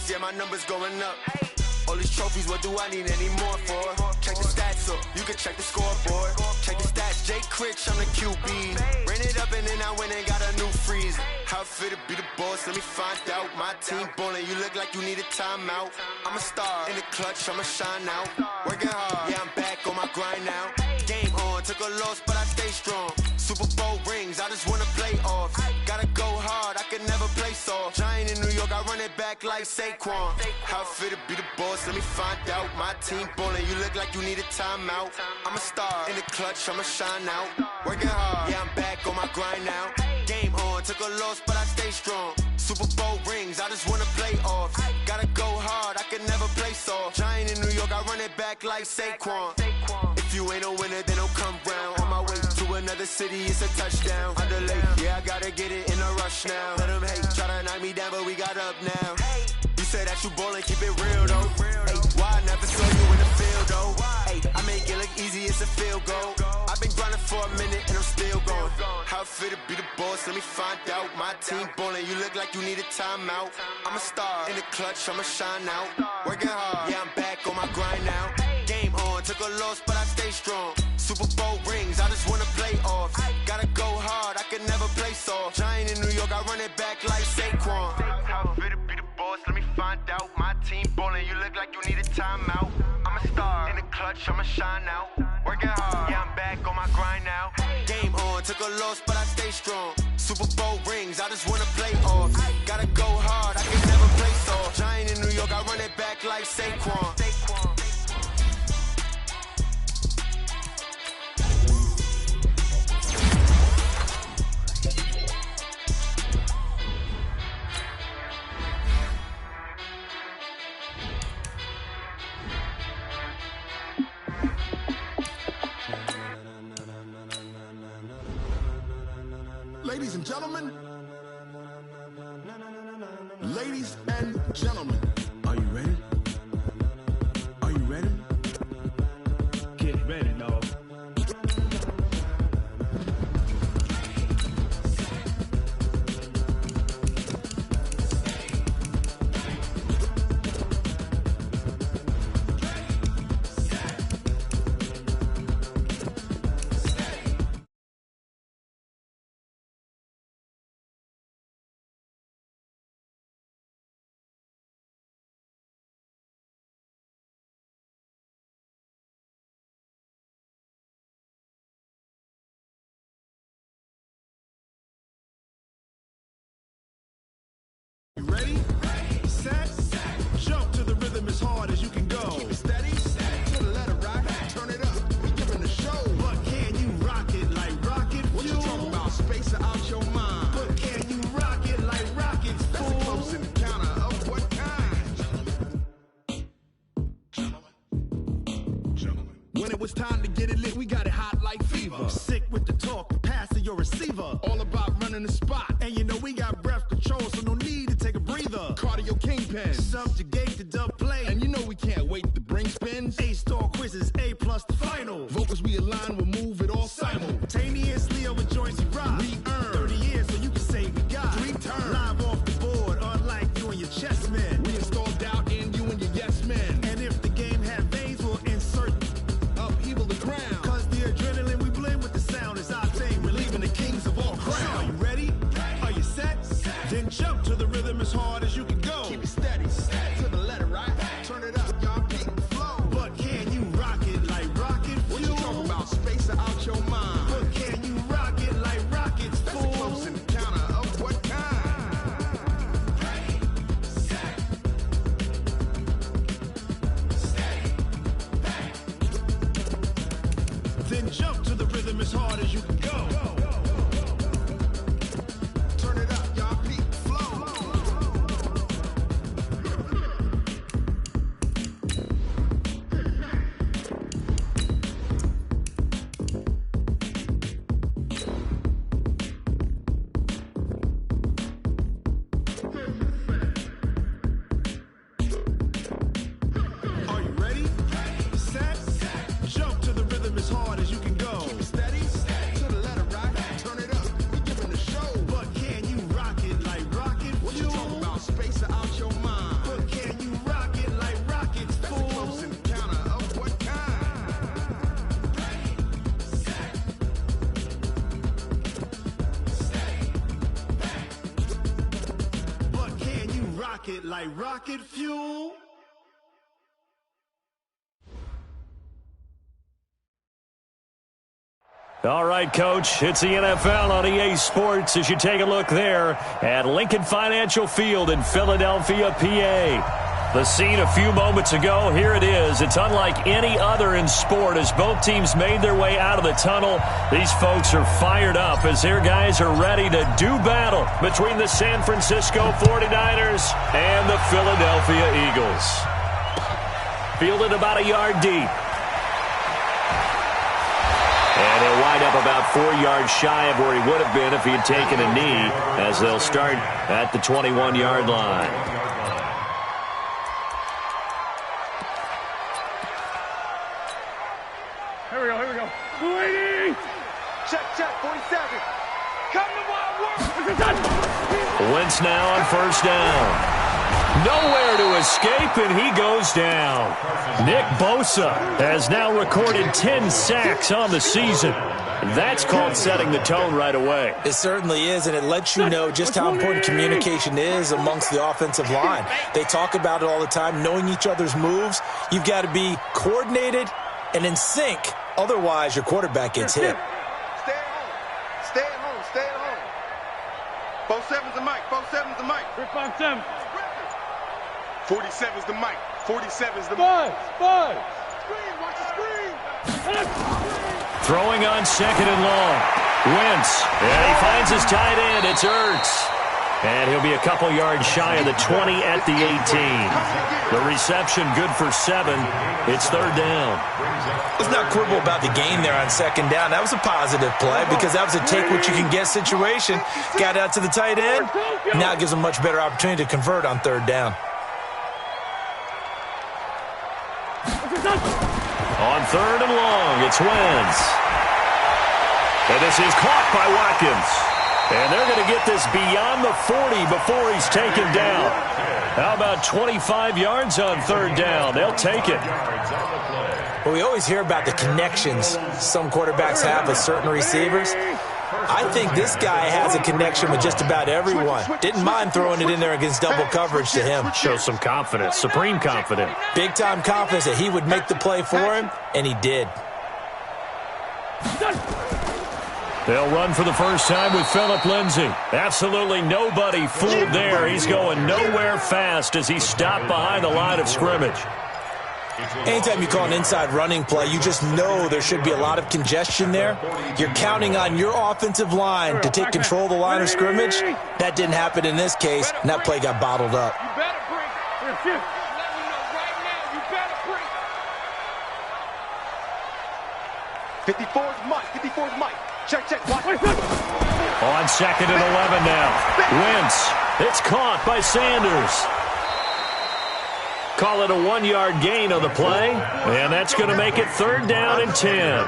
boss, yeah, my number's going up. All these trophies, what do I need any more for? Check the stats up, you can check the scoreboard. Check the stats, Jay Critch, I'm the QB. Ran it up and then I went and got a new freezer. How it feel to be the boss, let me find out. My team ballin', you look like you need a timeout. I'm a star, in the clutch, I'ma shine out. Working hard, yeah, I'm back on my grind now. Game on, took a loss, but I stay strong. Super Bowl rings, I just wanna play off. Gotta go hard, I can never play soft. Giant in New York, I run it back like Saquon. How it feel to be the boss, let me find out. My team ballin', you look like you need a timeout. I'm a star, in the clutch, I'ma shine out. Working hard, yeah, I'm back on my grind now. Game on, took a loss, but I stay strong. Super Bowl rings, I just wanna play off. Gotta go hard, I can never play soft. Giant in New York, I run it back like Saquon. If you ain't a winner, then don't come round. On my way to another city, it's a touchdown. Underlay, yeah, I gotta get it in a rush now. Let them hate, try to knock me down, but we got up now. You say that you ballin', keep it real though. Hey, why I never saw you in the field though? Hey, I make it look easy, it's a field goal. I've been grinding for a minute and I'm still going. How it feel to be the boss, let me find out. My team ballin', you look like you need a timeout. I'm a star, in the clutch, I'ma shine out. Working hard, yeah, I'm back on my grind now. Game on, took a loss, but I stay strong. Super Bowl rings, I just wanna play off. Gotta go hard, I can never play soft. Giant in New York, I run it back like Saquon. How it feel to be the boss, let me find out. My team ballin', you look like you need a timeout. I'm a star, in the clutch, I'ma shine out. Working hard, yeah, I'm back on my grind now. Game on, took a loss, but I stay strong. Super Bowl rings, I just wanna play off. Gotta go hard, I can never play soft. Giant in New York, I run it back like Saquon. Ladies and gentlemen, ladies and gentlemen, are you ready? Are you ready? Get ready, dog. You ready? Set, jump to the rhythm as hard as you can go. Keep it steady, to the letter rock, turn it up, we giving the show. But can you rock it like rocket fuel? What you talking about, space out your mind? But can you rock it like rockets, fool? That's a close encounter of what kind? Gentlemen. When it was time to get it lit, we got it hot like fever. Sick with the talk, pass to your receiver. All about running the spot, and you know we got breath control, so no need to take a breather. Cardio kingpin, subjugate the dub play, and you know we can't wait to bring spins. A-star quizzes, A+ the final. Vocals we align, we'll move it all simultaneously over joints we rock. We earn 30 years, so you can say we got 3 turns live off the board, unlike you and your chess men. We install doubt in you and your yes men. And if the game had veins, we'll insert upheaval the ground. Cause the adrenaline we blend with the sound is our thing, relieving the kings of all crowns. So are you ready? Are you set? Then jump to the rhythm as hard as you can go. Keep it steady, to the rocket like rocket fuel. All right, Coach, it's the NFL on EA Sports as you take a look there at Lincoln Financial Field in Philadelphia, PA. The scene a few moments ago, here it is. It's unlike any other in sport as both teams made their way out of the tunnel. These folks are fired up as their guys are ready to do battle between the San Francisco 49ers and the Philadelphia Eagles. Fielded about a yard deep. And he'll wind up about 4 yards shy of where he would have been if he had taken a knee as they'll start at the 21-yard line. Here we go. 280! Check, 47. Come to Wild World. Wentz now on first down. Nowhere to escape, and he goes down. Nick Bosa has now recorded 10 sacks on the season. That's called setting the tone right away. It certainly is, and it lets you know just how important communication is amongst the offensive line. They talk about it all the time, knowing each other's moves. You've got to be coordinated and in sync. Otherwise, your quarterback gets hit. Stay at home. 47's the mic. 47's the mic. 357. 47's the mic. 47's the mic. Five. Screen, watch the screen. Throwing on second and long. Wentz. And he finds his tight end. It's Ertz. And he'll be a couple yards shy of the 20 at the 18. The reception good for 7. It's third down. Let's not quibble about the gain there on second down. That was a positive play because that was a take-what-you-can-get situation. Got out to the tight end. Now it gives them a much better opportunity to convert on third down. On third and long, it's Wentz. And this is caught by Watkins. And they're going to get this beyond the 40 before he's taken down. How about 25 yards on third down? They'll take it. Well, we always hear about the connections some quarterbacks have with certain receivers. I think this guy has a connection with just about everyone. Didn't mind throwing it in there against double coverage to him. Shows some confidence, supreme confidence. Big-time confidence that he would make the play for him, and he did. They'll run for the first time with Phillip Lindsay. Absolutely nobody fooled there. He's going nowhere fast as he stopped behind the line of scrimmage. Anytime you call an inside running play, you just know there should be a lot of congestion there. You're counting on your offensive line to take control of the line of scrimmage. That didn't happen in this case, and that play got bottled up. You better break. Let me know right now. You better break. 54's Mike. 54's Mike. Check. Watch. On second and 11 now. Wentz. It's caught by Sanders. Call it a 1-yard gain on the play, and that's going to make it third down and 10.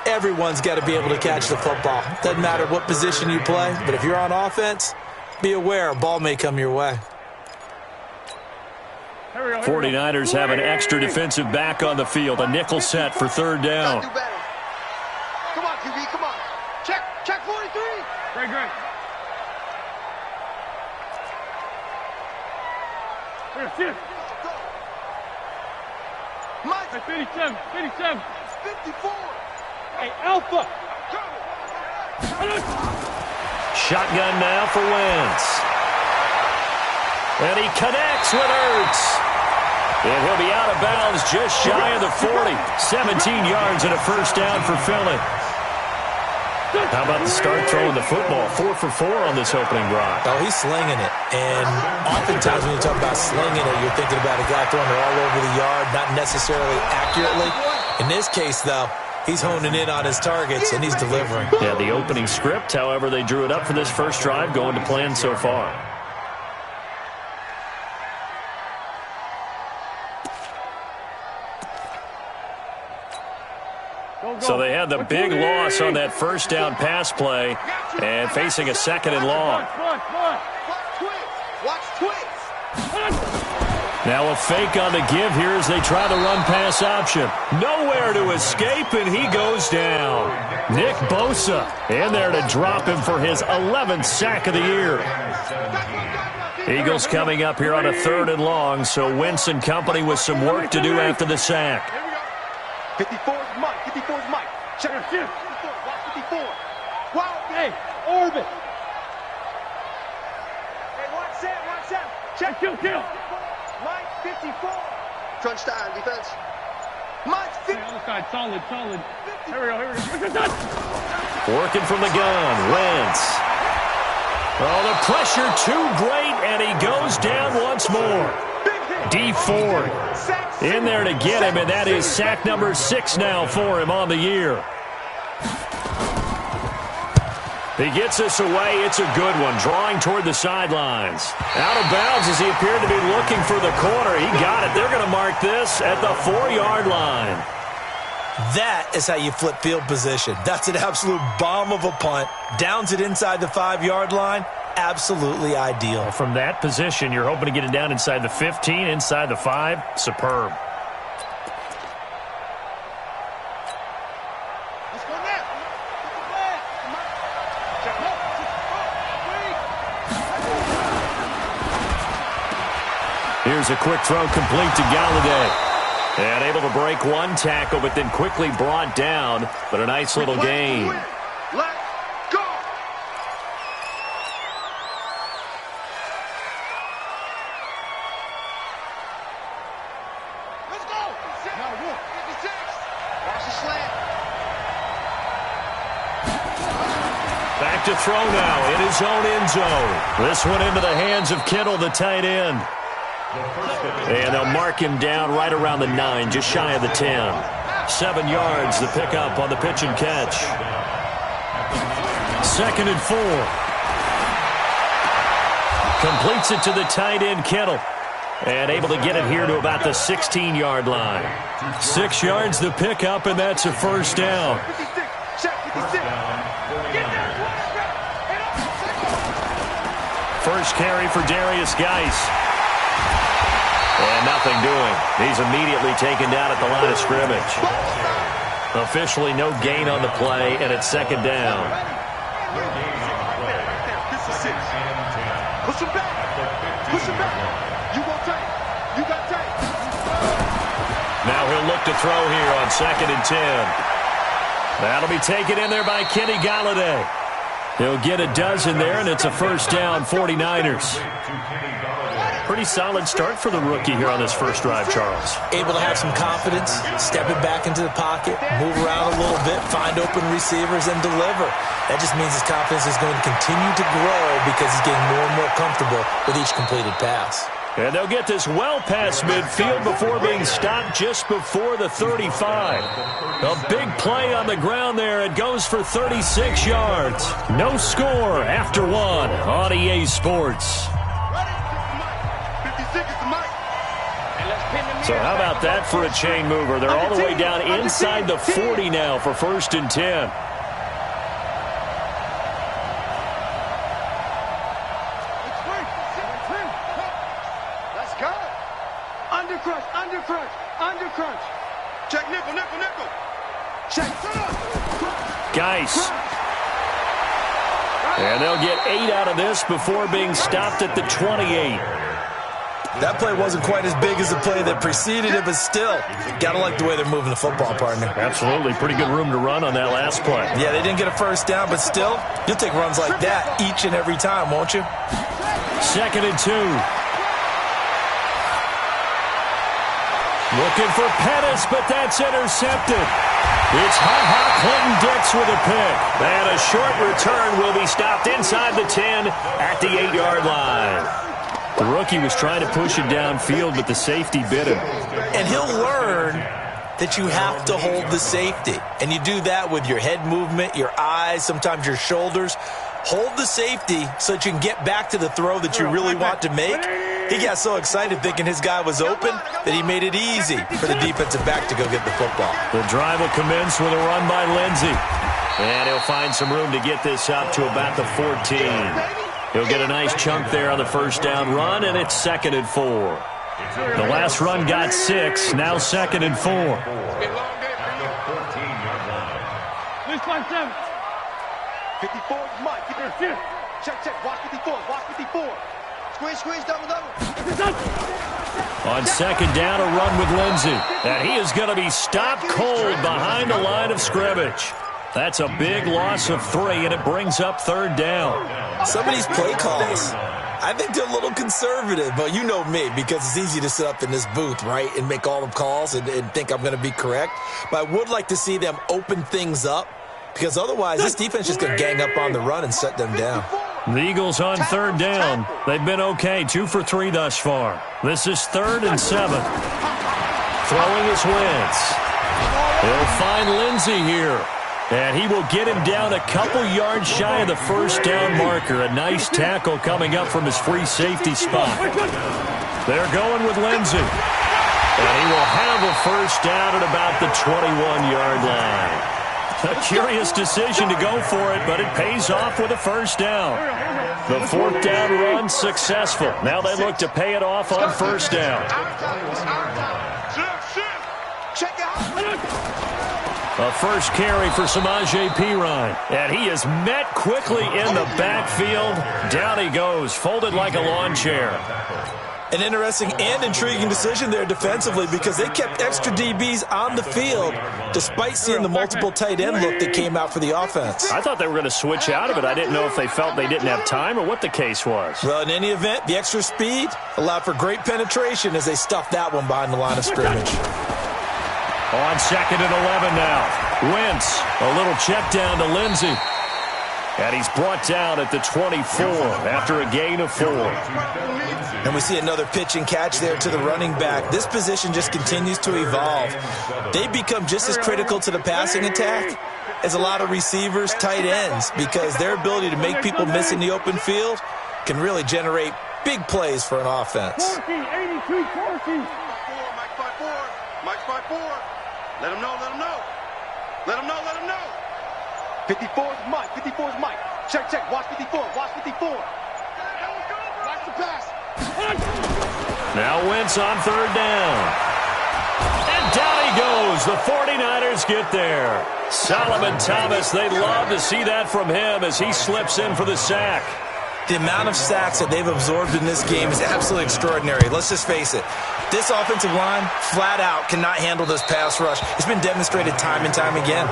Everyone's got to be able to catch the football. Doesn't matter what position you play, but if you're on offense, be aware a ball may come your way. 49ers have an extra defensive back on the field, a nickel set for third down. Come on, QB, come on. Check 43. Great. Here. Mike. 57. 54. Hey, Alpha. Shotgun now for Wentz. And he connects with Ertz. And he'll be out of bounds just shy of the 40. 17 yards and a first down for Philly. How about the start throwing the football? 4 for 4 on this opening drive. Oh, he's slinging it. And oftentimes when you talk about slinging it, you're thinking about a guy throwing it all over the yard, not necessarily accurately. In this case, though, he's honing in on his targets, and he's delivering. Yeah, the opening script, however, they drew it up for this first drive, going to plan so far. So they had the big loss on that first down pass play and facing a second and long. Watch twist. Now a fake on the give here as they try the run pass option. Nowhere to escape, and he goes down. Nick Bosa in there to drop him for his 11th sack of the year. Eagles coming up here on a 3rd and long, so Wentz and company with some work to do after the sack. 54 is Mike. 54 is Mike. Check. 54. Watch 54. Wow. Hey, orbit. Hey, watch Sam. Check. Kill. Mike, 54. Crunch time, defense. Mike, 50. Other side, solid. Here we go. Working from the gun, Wentz. Oh, the pressure too great, and he goes down once more. D Ford in there to get him, and that is sack number 6 now for him on the year. He gets this away. It's a good one, drawing toward the sidelines. Out of bounds as he appeared to be looking for the corner. He got it. They're going to mark this at the 4-yard line. That is how you flip field position. That's an absolute bomb of a punt. Downs it inside the 5-yard line. Absolutely ideal. From that position, you're hoping to get it down inside the 15, inside the 5. Superb. Let's go now. Here's a quick throw complete to Galladay. And able to break one tackle, but then quickly brought down. But a nice little gain. Let's go. Let's go. Now, 56. Watch the slant. Back to throw now in his own end zone. This one into the hands of Kittle, the tight end. And they'll mark him down right around the 9, just shy of the 10. 7 yards, the pickup on the pitch and catch. 2nd and 4. Completes it to the tight end, Kittle. And able to get it here to about the 16-yard line. 6 yards, the pickup, and that's a first down. 56. Check 56. Get that First carry for Darius Geis. And nothing doing. He's immediately taken down at the line of scrimmage. Officially no gain on the play, and it's 2nd down. This is 6. Push him back. You go tight. You got tight. Now he'll look to throw here on 2nd and 10. That'll be taken in there by Kenny Galladay. He'll get a dozen there, and it's a first down, 49ers. Pretty solid start for the rookie here on this first drive, Charles. Able to have some confidence, stepping back into the pocket, move around a little bit, find open receivers, and deliver. That just means his confidence is going to continue to grow because he's getting more and more comfortable with each completed pass. And they'll get this well past midfield before being stopped just before the 35. A big play on the ground there. It goes for 36 yards. No score after 1 on EA Sports. So how about that for a chain mover? They're all the way down inside the 40 now for 1st and 10. Let's go. Under crunch. Check nickel. Check. Geis. And they'll get 8 out of this before being stopped at the 28. That play wasn't quite as big as the play that preceded it, but still, gotta like the way they're moving the football, partner. Absolutely. Pretty good room to run on that last play. Yeah, they didn't get a first down, but still, you'll take runs like that each and every time, won't you? 2nd and 2. Looking for Pettis, but that's intercepted. It's Clinton Dix with a pick. And a short return will be stopped inside the 10 at the 8-yard line. The rookie was trying to push it downfield, but the safety bit him. And he'll learn that you have to hold the safety. And you do that with your head movement, your eyes, sometimes your shoulders. Hold the safety so that you can get back to the throw that you really want to make. He got so excited thinking his guy was open that he made it easy for the defensive back to go get the football. The drive will commence with a run by Lindsey. And he'll find some room to get this up to about the 14. He'll get a nice chunk there on the first down run, and it's 2nd and 4. The last run got 6, now 2nd and 4. This line 7. 54 is Mike. Check. Watch 54. Squeeze, double. On second down, a run with Lindsey. And he is going to be stopped cold behind the line of scrimmage. That's a big loss of 3, and it brings up third down. Some of these play calls, I think they're a little conservative, but you know me, because it's easy to sit up in this booth, right, and make all the calls and think I'm going to be correct. But I would like to see them open things up, because otherwise this defense is just going to gang up on the run and shut them down. The Eagles on third down. They've been okay, 2 for 3 thus far. This is 3rd and 7. Throwing his Wentz. He'll find Lindsey here. And he will get him down a couple yards shy of the first down marker. A nice tackle coming up from his free safety spot. They're going with Lindsey. And he will have a first down at about the 21-yard line. A curious decision to go for it, but it pays off with a first down. The 4th down run successful. Now they look to pay it off on first down. A first carry for Samaje Perine. And he is met quickly in the backfield. Down he goes, folded like a lawn chair. An interesting and intriguing decision there defensively, because they kept extra DBs on the field despite seeing the multiple tight end look that came out for the offense. I thought they were going to switch out of it. I didn't know if they felt they didn't have time or what the case was. Well, in any event, the extra speed allowed for great penetration as they stuffed that one behind the line of scrimmage. On 2nd and 11 now. Wentz, a little check down to Lindsey. And he's brought down at the 24 after a gain of 4. And we see another pitch and catch there to the running back. This position just continues to evolve. They become just as critical to the passing attack as a lot of receivers, tight ends, because their ability to make people miss in the open field can really generate big plays for an offense. Mike's 5-4. Let him know. 54 is Mike. 54 is Mike. Check. Watch 54. Watch the pass. Now Wentz on third down. And down he goes. The 49ers get there. Solomon Thomas, they'd love to see that from him as he slips in for the sack. The amount of sacks that they've absorbed in this game is absolutely extraordinary. Let's just face it. This offensive line, flat out, cannot handle this pass rush. It's been demonstrated time and time again.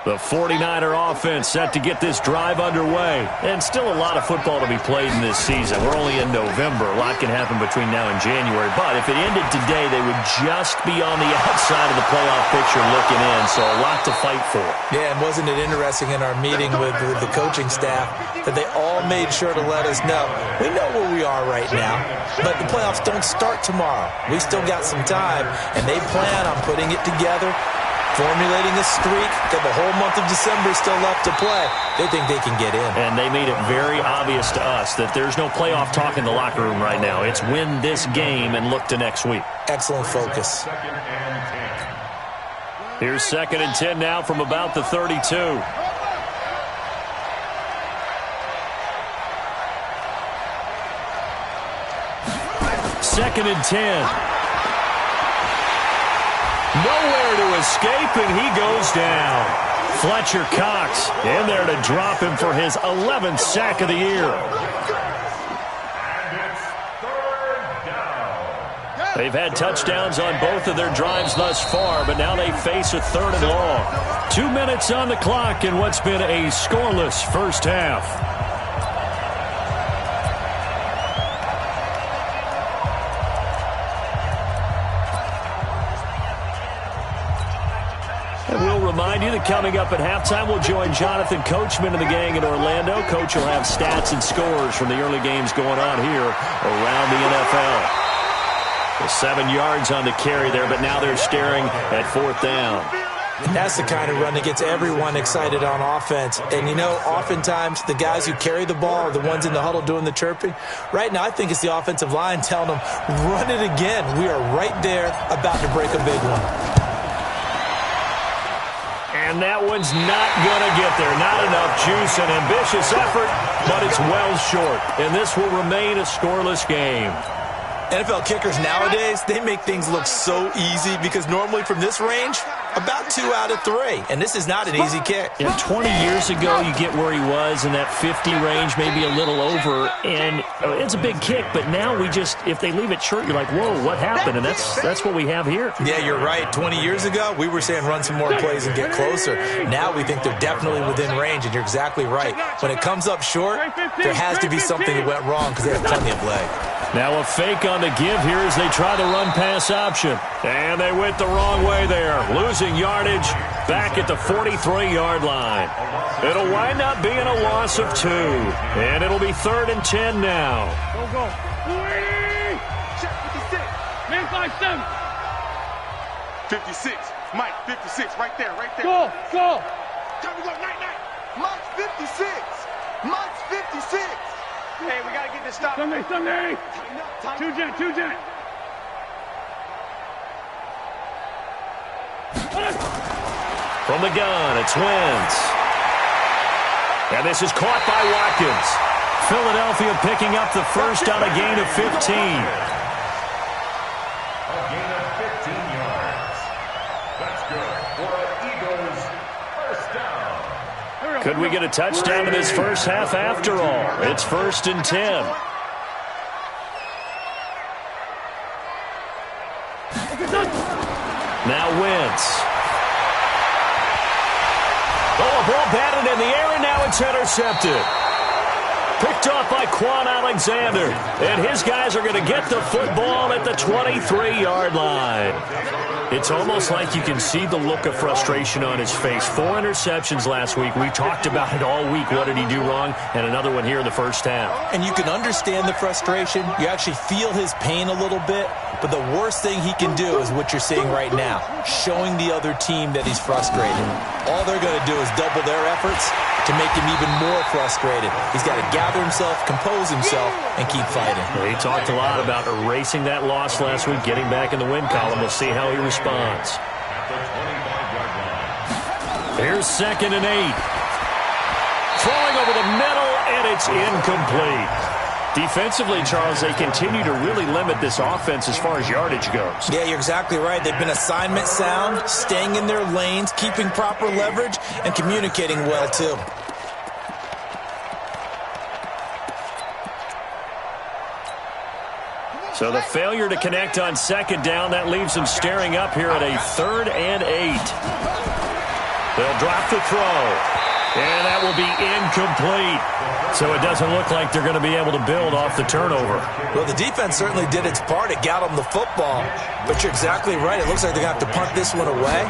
The 49er offense set to get this drive underway. And still a lot of football to be played in this season. We're only in November. A lot can happen between now and January. But if it ended today, they would just be on the outside of the playoff picture looking in. So a lot to fight for. Yeah, and wasn't it interesting in our meeting with the coaching staff that they all made sure to let us know, we know where we are right now, but the playoffs don't start tomorrow. We still got some time, and they plan on putting it together, formulating a streak, that the whole month of December is still left to play. They think they can get in. And they made it very obvious to us that there's no playoff talk in the locker room right now. It's win this game and look to next week. Excellent focus. Here's 2nd and 10 now from about the 32. Second and 10. Nowhere to escape, and he goes down. Fletcher Cox in there to drop him for his 11th sack of the year. They've had touchdowns on both of their drives thus far, but now they face a 3rd and long. 2 minutes on the clock in what's been a scoreless first half. Remind you that coming up at halftime, we'll join Jonathan Coachman and the gang in Orlando. Coach will have stats and scores from the early games going on here around the NFL. Well, 7 yards on the carry there, but now they're staring at 4th down. That's the kind of run that gets everyone excited on offense. And, you know, oftentimes the guys who carry the ball are the ones in the huddle doing the chirping. Right now, I think it's the offensive line telling them, run it again. We are right there about to break a big one. And that one's not going to get there. Not enough juice and ambitious effort. but it's well short, and this will remain a scoreless game. NFL kickers nowadays, they make things look so easy because normally from this range, about 2 out of 3. And this is not an easy kick. Yeah, 20 years ago, you get where he was in that 50 range, maybe a little over, and it's a big kick. But now if they leave it short, you're like, whoa, what happened? And that's what we have here. Yeah, you're right. 20 years ago, we were saying run some more plays and get closer. Now we think they're definitely within range, and you're exactly right. When it comes up short, there has to be something that went wrong because they have plenty of leg. Now a fake on the give here as they try the run-pass option. And they went the wrong way there, losing yardage back at the 43-yard line. It'll wind up being a loss of 2, and it'll be 3rd and 10 now. Go. Check 56. Man 5-7. 56. Mike, 56. Right there. Go. Time to go. Night. Mike's 56. Mike's 56. Hey, we got to get this stop. Sunday. Two jet. From the gun, it's Wentz. And this is caught by Watkins. Philadelphia picking up the first on a gain of 15. A gain of 15 yards. That's good for an Eagles first down. Could we get a touchdown in this first half after all? It's 1st and 10. Now Wentz. Oh, a ball batted in the air, and now it's intercepted. Picked off by Quan Alexander. And his guys are going to get the football at the 23-yard line. It's almost like you can see the look of frustration on his face. 4 interceptions last week. We talked about it all week. What did he do wrong? And another one here in the first half. And you can understand the frustration. You actually feel his pain a little bit. But the worst thing he can do is what you're seeing right now, showing the other team that he's frustrated. All they're going to do is double their efforts to make him even more frustrated. He's got to gather himself, compose himself, and keep fighting. He talked a lot about erasing that loss last week, getting back in the win column. We'll see how he responds. Here's 2nd and 8. Throwing over the middle, and it's incomplete. Defensively, Charles, they continue to really limit this offense as far as yardage goes. Yeah, you're exactly right. They've been assignment sound, staying in their lanes, keeping proper leverage, and communicating well, too. So the failure to connect on 2nd down, that leaves them staring up here at a 3rd and 8. They'll drop the throw. And that will be incomplete. So it doesn't look like they're going to be able to build off the turnover. Well, the defense certainly did its part. It got them the football. But you're exactly right. It looks like they're going to have to punt this one away.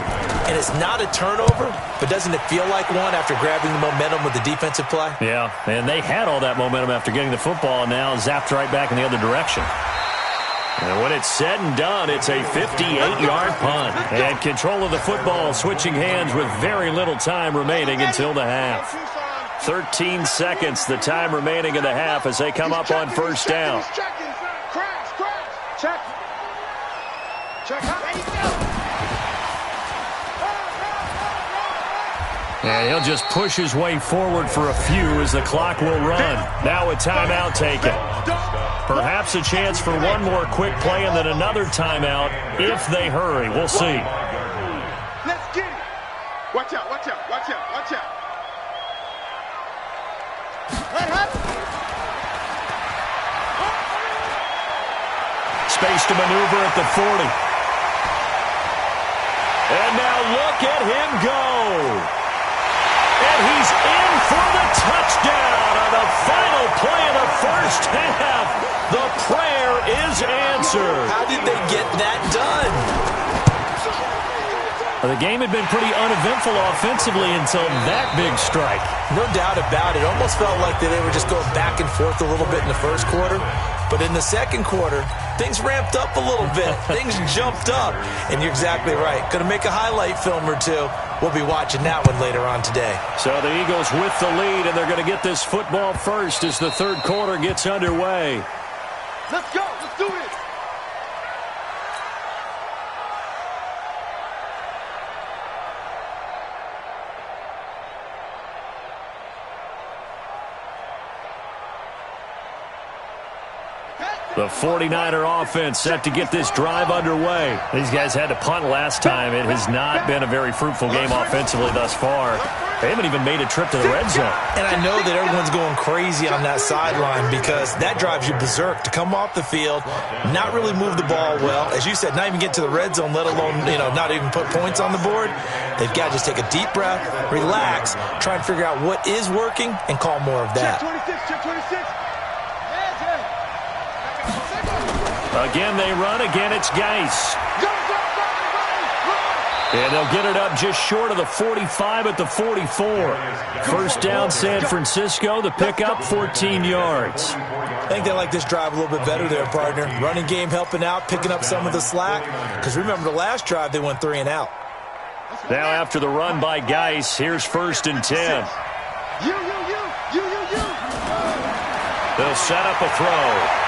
And it's not a turnover, but doesn't it feel like one after grabbing the momentum with the defensive play? Yeah, and they had all that momentum after getting the football and now zapped right back in the other direction. And when it's said and done, it's a 58-yard punt. And control of the football switching hands with very little time remaining until the half. 13 seconds, the time remaining in the half as they come up on 1st down. Check. And he'll just push his way forward for a few as the clock will run. Now a timeout taken. Perhaps a chance for one more quick play and then another timeout if they hurry. We'll see. Let's get it. Watch out. Space to maneuver at the 40. And now look at him go. And he's in for the touchdown on the final play of the first half. The prayer is answered. How did they get that done? Well, the game had been pretty uneventful offensively until that big strike. No doubt about it. Almost felt like they were just going back and forth a little bit in the first quarter. But in the second quarter, things ramped up a little bit. Things jumped up. And you're exactly right. Going to make a highlight film or two. We'll be watching that one later on today. So the Eagles with the lead, and they're going to get this football first as the third quarter gets underway. Let's go. Let's do this. The 49er offense set to get this drive underway. These guys had to punt last time. It has not been a very fruitful game offensively thus far. They haven't even made a trip to the red zone. And I know that everyone's going crazy on that sideline because that drives you berserk to come off the field, not really move the ball well. As you said, not even get to the red zone, let alone, not even put points on the board. They've got to just take a deep breath, relax, try and figure out what is working, and call more of that. Check 26. Again, they run. Again, it's Geis. And they'll get it up just short of the 45 at the 44. First down, San Francisco. The pickup, 14 yards. I think they like this drive a little bit better there, partner. Running game helping out, picking up some of the slack. Because remember, the last drive, they went 3 and out. Now after the run by Geis, here's 1st and 10. They'll set up a throw.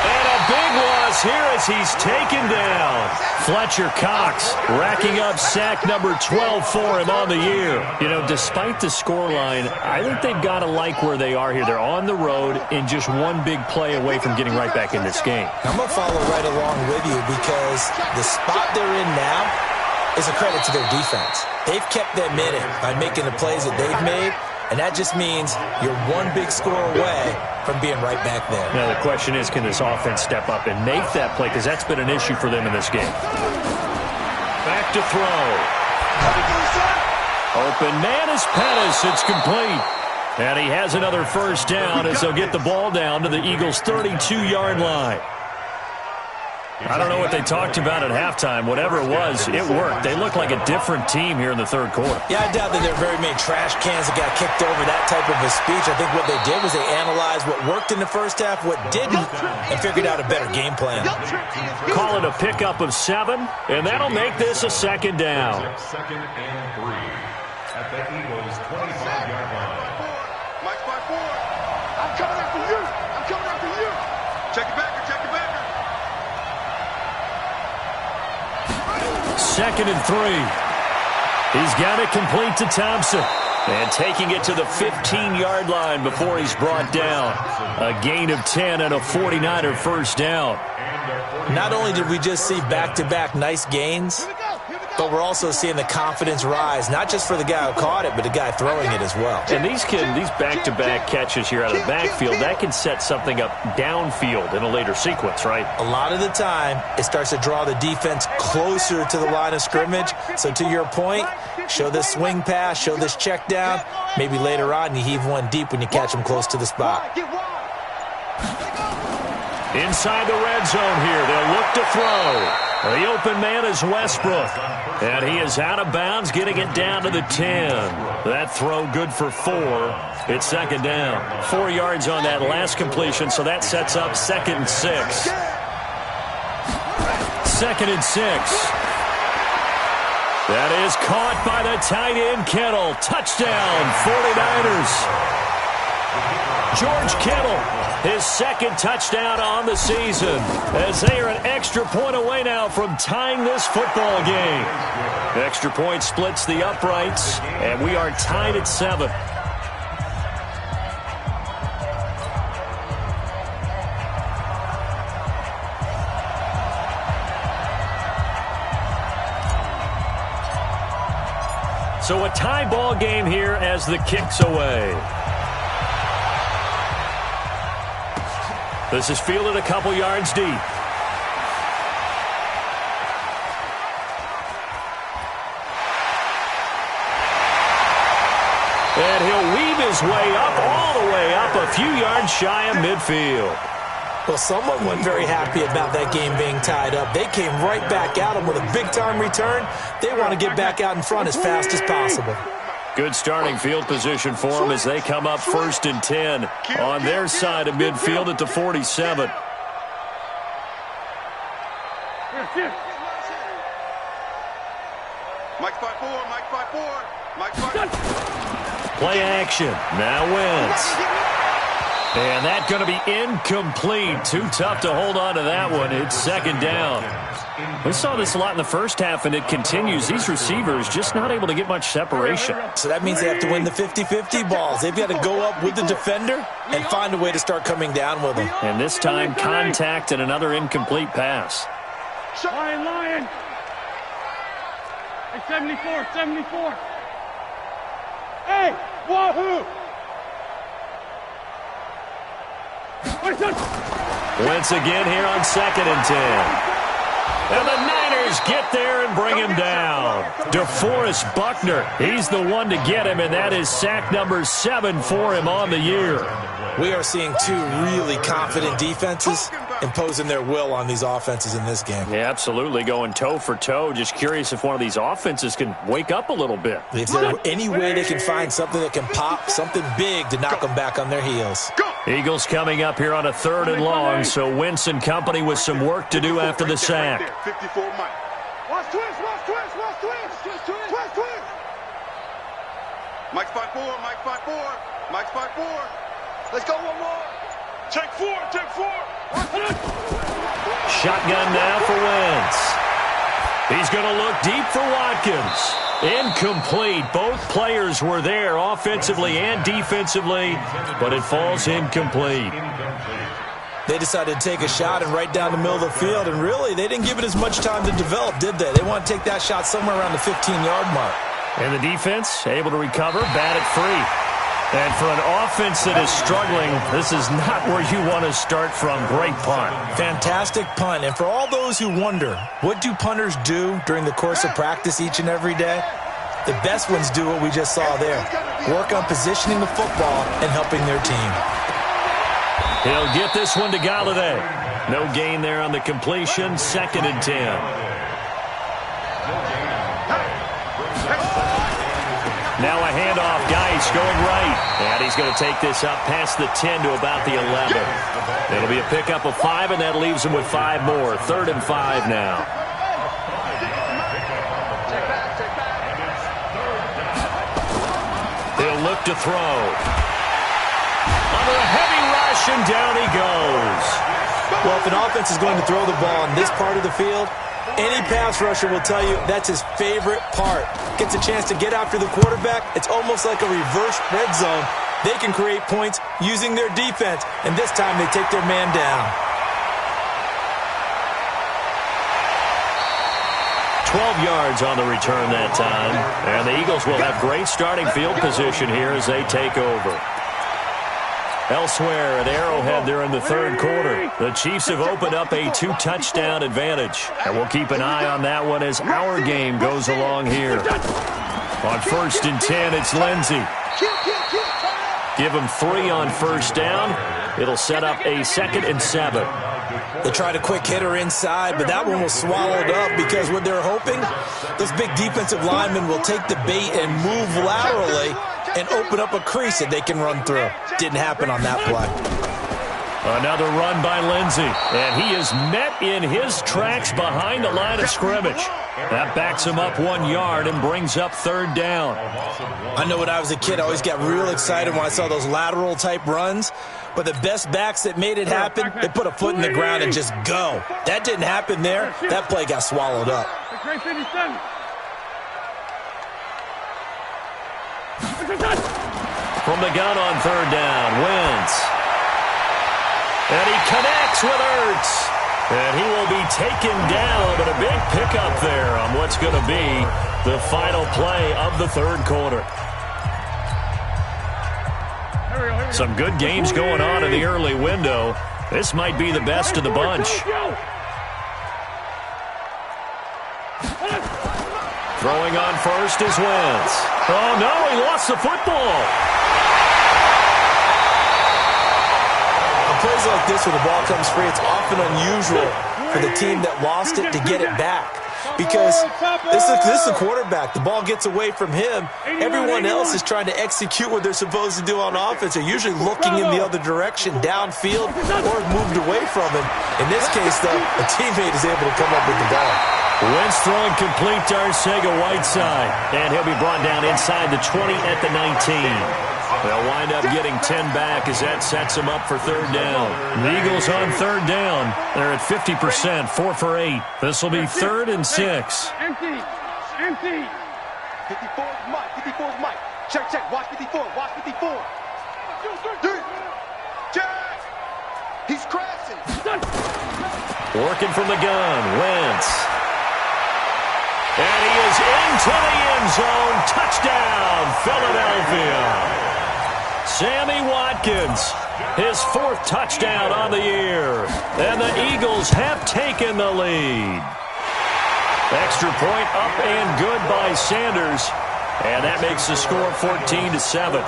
And a big loss here as he's taken down. Fletcher Cox racking up sack number 12 for him on the year. Despite the scoreline, I think they've got to like where they are here. They're on the road and just one big play away from getting right back in this game. I'm going to follow right along with you because the spot they're in now is a credit to their defense. They've kept them in it by making the plays that they've made, and that just means you're one big score away from being right back there. Now the question is, can this offense step up and make that play? Because that's been an issue for them in this game. Back to throw. Open man is Pettis. It's complete. And he has another first down as they'll get the ball down to the Eagles' 32-yard line. I don't know what they talked about at halftime. Whatever it was, it worked. They look like a different team here in the third quarter. Yeah, I doubt that there are very many trash cans that got kicked over that type of a speech. I think what they did was they analyzed what worked in the first half, what didn't, and figured out a better game plan. Call it a pickup of 7, and that'll make this a 2nd down. 2nd and 3 at the Eagles' 25-yard line. Mike 5-4. I'm coming after you. I'm coming after you. Check it back. 2nd and 3. He's got it complete to Thompson. And taking it to the 15-yard line before he's brought down. A gain of 10 and a 49er first down. Not only did we just see back-to-back nice gains, but we're also seeing the confidence rise, not just for the guy who caught it, but the guy throwing it as well. And these back-to-back catches here out of the backfield, that can set something up downfield in a later sequence, right? A lot of the time, it starts to draw the defense closer to the line of scrimmage. So to your point, show this swing pass, show this check down. Maybe later on, you heave one deep when you catch them close to the spot. Inside the red zone here, they'll look to throw. The open man is Westbrook, and he is out of bounds, getting it down to the 10. That throw good for 4. It's 2nd down. 4 yards on that last completion, so that sets up 2nd and 6. 2nd and 6. That is caught by the tight end, Kittle. Touchdown, 49ers. George Kittle, his 2nd touchdown on the season, as they are an extra point away now from tying this football game. Extra point splits the uprights, and we are tied at 7. So a tie ball game here as the kick's away. This is fielded a couple yards deep. And he'll weave his way up, all the way up, a few yards shy of midfield. Well, someone wasn't very happy about that game being tied up. They came right back at him with a big-time return. They want to get back out in front as fast as possible. Good starting field position for them as they come up 1st and 10 on their side of midfield at the 47. Mike 5-4. Mike 5-4. Mike 5-4. Play action. Now Wentz. And that's going to be incomplete. Too tough to hold on to that one. It's 2nd down. We saw this a lot in the first half, and it continues. These receivers just not able to get much separation. So that means they have to win the 50-50 balls. They've got to go up with the defender and find a way to start coming down with them. And this time, contact and another incomplete pass. Lion. Hey, 74. Hey, wahoo! Wentz again here on 2nd and 10. And the Niners get there and bring him down. DeForest Buckner, he's the one to get him, and that is sack number 7 for him on the year. We are seeing two really confident defenses imposing their will on these offenses in this game. Yeah, absolutely, going toe for toe. Just curious if one of these offenses can wake up a little bit. If there's any way they can find something that can pop, something big to knock them back on their heels. Eagles coming up here on a 3rd and long, so Wentz and company with some work to do after the sack. 54 Mike. Watch twist. Mike's 5-4. Let's go one more. Check four. Shotgun now for Wentz. He's going to look deep for Watkins. Incomplete. Both players were there offensively and defensively, but it falls incomplete. They decided to take a shot and right down the middle of the field, and really, they didn't give it as much time to develop, did they? They want to take that shot somewhere around the 15-yard mark. And the defense able to recover, bat it free. And for an offense that is struggling, this is not where you want to start from. Great punt. Fantastic punt. And for all those who wonder, what do punters do during the course of practice each and every day? The best ones do what we just saw there. Work on positioning the football and helping their team. He'll get this one to Galladay. No gain there on the completion. 2nd and 10. Now a handoff. Geis going right. And he's going to take this up past the 10 to about the 11. It'll be a pickup of 5, and that leaves him with 5 more. 3rd and 5 now. He'll look to throw. Under a heavy rush, and down he goes. Well, if an offense is going to throw the ball in this part of the field, any pass rusher will tell you that's his favorite part. Gets a chance to get after the quarterback. It's almost like a reverse red zone. They can create points using their defense, and this time they take their man down. 12 yards on the return that time. And the Eagles will have great starting field position here as they take over. Elsewhere at Arrowhead there in the 3rd quarter. The Chiefs have opened up a 2-touchdown advantage. And we'll keep an eye on that one as our game goes along here. On 1st and 10, it's Lindsey. Give him 3 on 1st down. It'll set up a 2nd and 7. They tried a quick hitter inside, but that one was swallowed up because what they're hoping, those big defensive linemen will take the bait and move laterally and open up a crease that they can run through. Didn't happen on that play. Another run by Lindsey, and he is met in his tracks behind the line of scrimmage. That backs him up 1 yard and brings up 3rd down. I know when I was a kid, I always got real excited when I saw those lateral-type runs, but the best backs that made it happen, they put a foot in the ground and just go. That didn't happen there. That play got swallowed up. From the gun on 3rd down, Wentz. And he connects with Ertz. And he will be taken down, but a big pickup there on what's going to be the final play of the 3rd quarter. Some good games going on in the early window. This might be the best of the bunch. Throwing on 1st is Wentz. Oh, no, he lost the football. Plays like this where the ball comes free, it's often unusual for the team that lost it to get it back. Because this is the quarterback. The ball gets away from him. Everyone else is trying to execute what they're supposed to do on offense. They're usually looking in the other direction, downfield, or moved away from him. In this case, though, a teammate is able to come up with the ball. Wentz throwing complete to Arcega-Whiteside. And he'll be brought down inside the 20 at the 19. They'll wind up getting 10 back as that sets them up for third down. The Eagles on third down. They're at 50%, 4 for 8. This will be 3rd and 6. Empty. 54's Mike. Check. Watch 54. Dude. Check. He's crashing. Working from the gun, Wentz. And he is into the end zone. Touchdown, Philadelphia. Sammy Watkins, his 4th touchdown on the year. And the Eagles have taken the lead. Extra point up and good by Sanders. And that makes the score 14-7.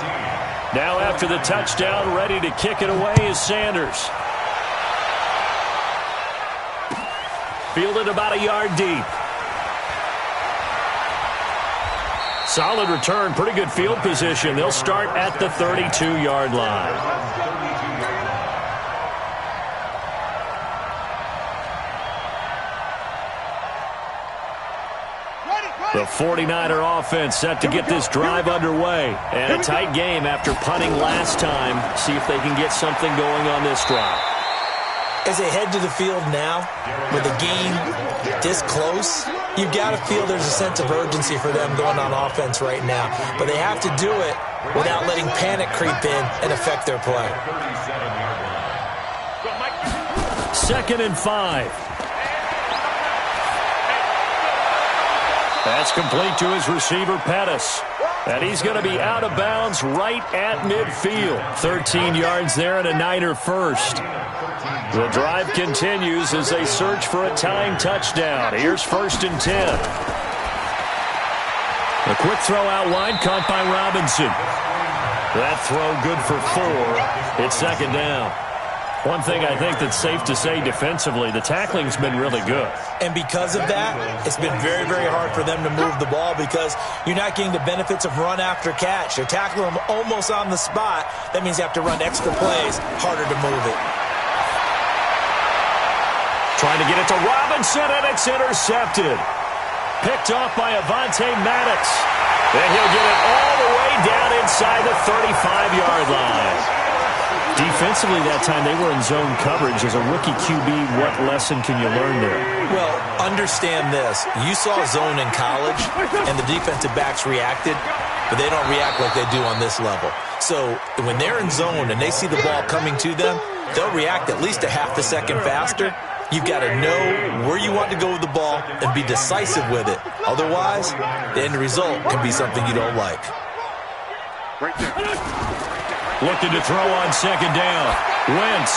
Now after the touchdown, ready to kick it away is Sanders. Fielded about a yard deep. Solid return, pretty good field position. They'll start at the 32-yard line. The 49er offense set to get this drive underway. And a tight game after punting last time. See if they can get something going on this drive. As they head to the field now, with the game this close, you've got to feel there's a sense of urgency for them going on offense right now. But they have to do it without letting panic creep in and affect their play. 2nd and 5. That's complete to his receiver, Pettis. And he's going to be out of bounds right at midfield. 13 yards there and a Niner first. The drive continues as they search for a tying touchdown. Here's 1st and 10. A quick throw out wide, caught by Robinson. That throw good for 4. It's 2nd down. One thing I think that's safe to say defensively, the tackling's been really good. And because of that, it's been very, very hard for them to move the ball because you're not getting the benefits of run after catch. You're tackling them almost on the spot. That means you have to run extra plays, harder to move it. Trying to get it to Robinson, and it's intercepted. Picked off by Avonte Maddox. And he'll get it all the way down inside the 35-yard line. Defensively that time, they were in zone coverage. As a rookie QB, what lesson can you learn there? Well, understand this. You saw zone in college, and the defensive backs reacted, but they don't react like they do on this level. So when they're in zone and they see the ball coming to them, they'll react at least a half a second faster. You've got to know where you want to go with the ball and be decisive with it. Otherwise, the end result can be something you don't like. Right there. Looking to throw on 2nd down. Wentz.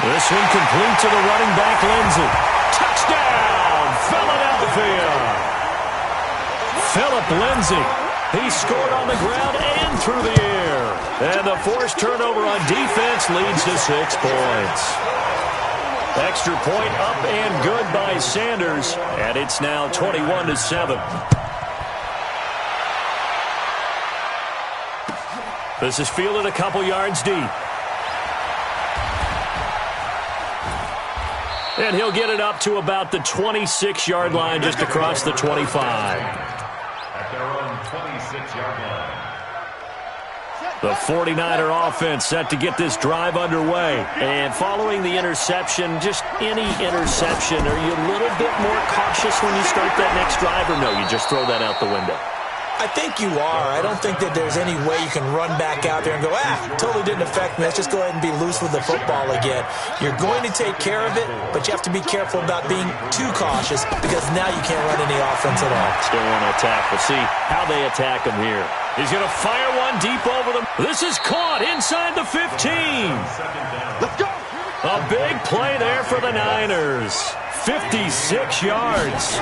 This one complete to the running back, Lindsey. Touchdown, Philadelphia. Philip Lindsey. He scored on the ground and through the air. And the forced turnover on defense leads to 6 points. Extra point up and good by Sanders. And it's now 21-7. This is fielded a couple yards deep. And he'll get it up to about the 26-yard line, just across the 25. At their own 26-yard line. The 49er offense set to get this drive underway. And following the interception, just any interception, are you a little bit more cautious when you start that next drive, or no, you just throw that out the window? I think you are. I don't think that there's any way you can run back out there and go, totally didn't affect me. Let's just go ahead and be loose with the football again. You're going to take care of it, but you have to be careful about being too cautious because now you can't run any offense at all. Still want to attack. We'll see how they attack him here. He's going to fire one deep over them. This is caught inside the 15. Let's go. A big play there for the Niners. 56 yards.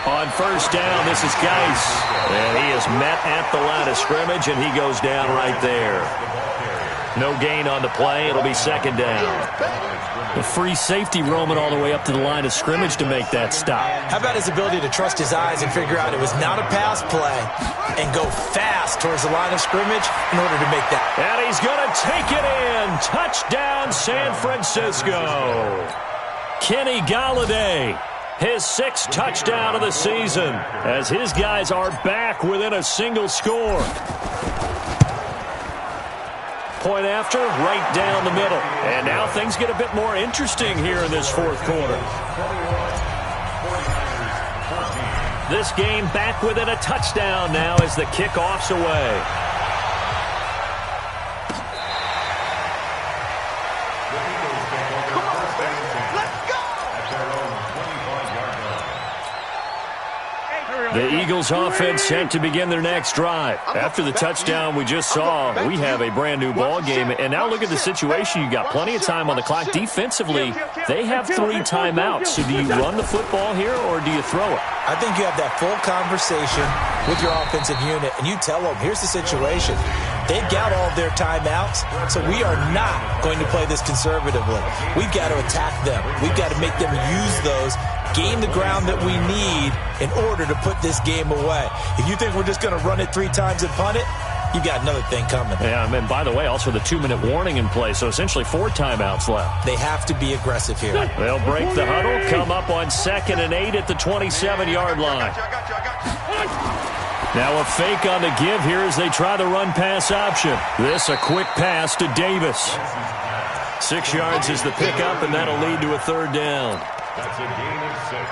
On 1st down, this is Geis. And he is met at the line of scrimmage, and he goes down right there. No gain on the play. It'll be 2nd down. The free safety roaming all the way up to the line of scrimmage to make that stop. How about his ability to trust his eyes and figure out it was not a pass play and go fast towards the line of scrimmage in order to make that. And he's going to take it in. Touchdown, San Francisco. Kenny Golladay. His 6th touchdown of the season as his guys are back within a single score. Point after, right down the middle. And now things get a bit more interesting here in this fourth quarter. This game back within a touchdown now as the kickoff's away. The Eagles offense set to begin their next drive. After the touchdown we just saw, we have a brand new ball game. And now look at the situation. You got plenty of time on the clock. Defensively, they have 3 timeouts. So do you run the football here or do you throw it? I think you have that full conversation with your offensive unit, and you tell them, here's the situation. They've got all their timeouts, so we are not going to play this conservatively. We've got to attack them. We've got to make them use those, gain the ground that we need in order to put this game away. If you think we're just going to run it 3 times and punt it, you got another thing coming. Yeah, and by the way, also the 2-minute warning in play, so essentially 4 timeouts left. They have to be aggressive here. They'll break the huddle, come up on 2nd and 8 at the 27-yard line. Now a fake on the give here as they try the run-pass option. This a quick pass to Davis. 6 yards is the pickup, and that'll lead to a 3rd down. That's a gain of 6.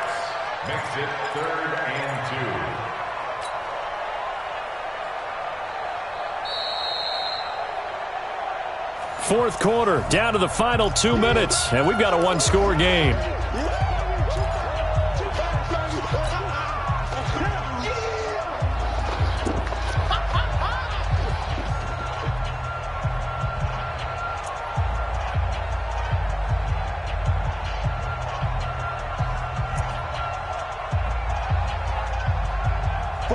Makes it 3rd and 2. Fourth quarter, down to the final 2 minutes, and we've got a 1-score game.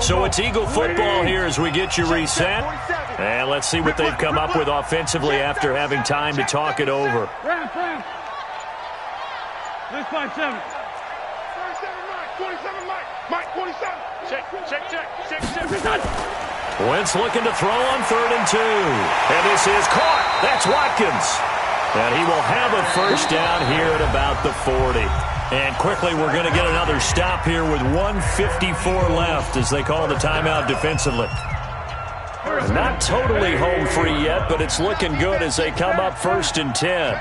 So it's Eagle football here as we get you reset. And let's see what they've come up with offensively after having time to talk it over. Let's 5-7. 27 Mike. Mike 27. Check. Wentz looking to throw on 3rd and 2. And this is caught. That's Watkins. And he will have a first down here at about the 40. And quickly we're going to get another stop here with 1:54 left as they call the timeout defensively. Not totally home free yet, but it's looking good as they come up 1st and 10.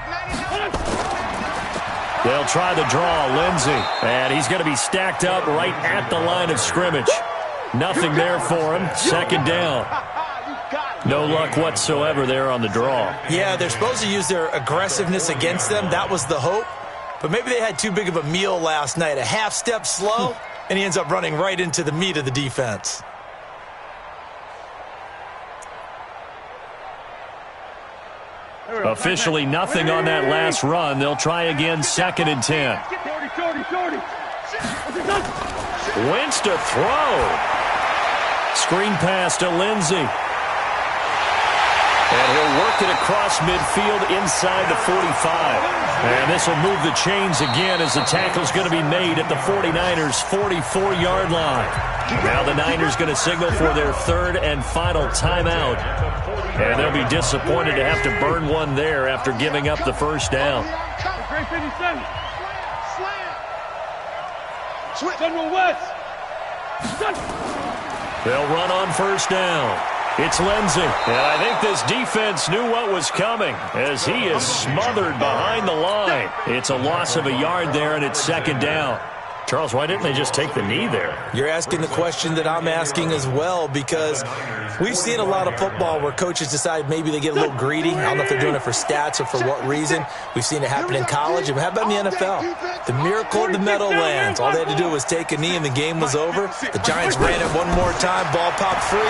They'll try the draw, Lindsey. And he's going to be stacked up right at the line of scrimmage. Nothing there for him. 2nd down. No luck whatsoever there on the draw. Yeah, they're supposed to use their aggressiveness against them. That was the hope. But maybe they had too big of a meal last night. A half step slow, and he ends up running right into the meat of the defense. Officially nothing on that last run. They'll try again 2nd and 10. Wentz to throw. Screen pass to Lindsey. And he'll work it across midfield inside the 45. And this will move the chains again as the tackle's going to be made at the 49ers' 44-yard line. Now the Niners going to signal for their 3rd and final timeout. And they'll be disappointed to have to burn one there after giving up the first down. They'll run on first down. It's Lindsey. And I think this defense knew what was coming as he is smothered behind the line. It's a loss of a yard there, and it's 2nd down. Charles, why didn't they just take the knee there? You're asking the question that I'm asking as well, because we've seen a lot of football where coaches decide maybe they get a little greedy. I don't know if they're doing it for stats or for what reason. We've seen it happen in college. And how about in the NFL? The miracle of the Meadowlands. All they had to do was take a knee and the game was over. The Giants ran it one more time. Ball popped free.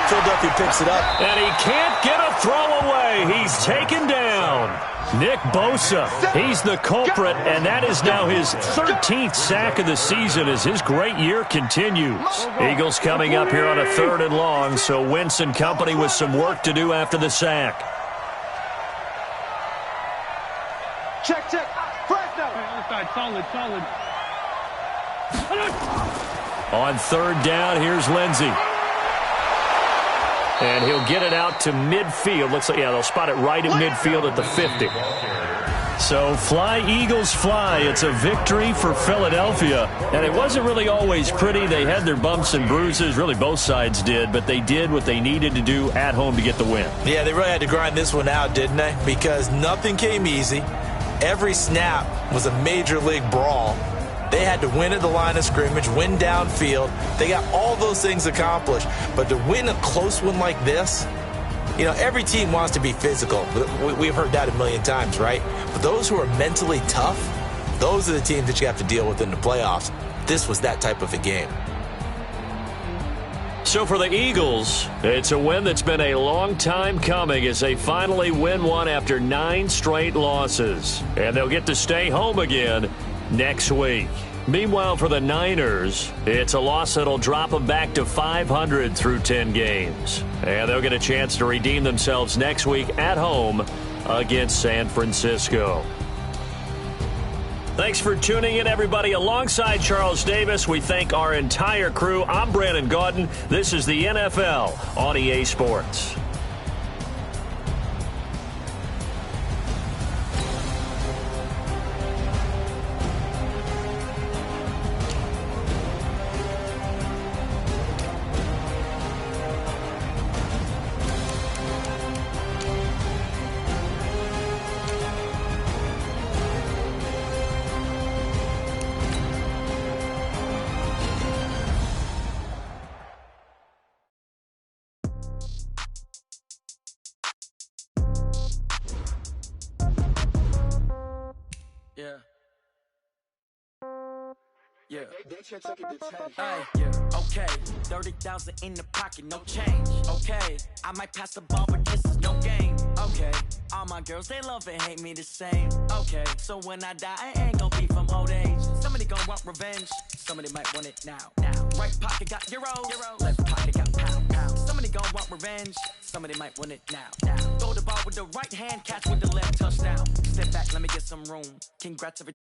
Philadelphia picks it up. And he can't get a throw away. He's taken down. Nick Bosa, he's the culprit, and that is now his 13th sack of the season as his great year continues. Eagles coming up here on a 3rd and long, so Wentz and company with some work to do after the sack. Check. Fresno. Solid. On 3rd down, here's Lindsey. And he'll get it out to midfield. Looks like, yeah, they'll spot it right at midfield at the 50. So fly, Eagles, fly. It's a victory for Philadelphia. And it wasn't really always pretty. They had their bumps and bruises. Really, both sides did. But they did what they needed to do at home to get the win. Yeah, they really had to grind this one out, didn't they? Because nothing came easy. Every snap was a major league brawl. They had to win at the line of scrimmage, win downfield. They got all those things accomplished. But to win a close one like this, you know, every team wants to be physical. We've heard that a million times, right? But those who are mentally tough, those are the teams that you have to deal with in the playoffs. This was that type of a game. So for the Eagles, it's a win that's been a long time coming as they finally win one after 9 straight losses. And they'll get to stay home again next week. Meanwhile, for the Niners, it's a loss that'll drop them back to 500 through 10 games. And they'll get a chance to redeem themselves next week at home against San Francisco. Thanks for tuning in, everybody. Alongside Charles Davis, we thank our entire crew. I'm Brandon Gaudin. This is the NFL on EA Sports. Yeah. Okay. 30,000 in the pocket, no change. Okay. I might pass the ball, but this is no game. Okay. All my girls, they love and hate me the same. Okay. So when I die, I ain't gonna be from old age. Somebody gonna want revenge. Somebody might want it now. Right pocket got euros. Left pocket got pound. Somebody gonna want revenge. Somebody might want it now. Throw the ball with the right hand, catch with the left, touchdown. Step back, let me get some room. Congrats every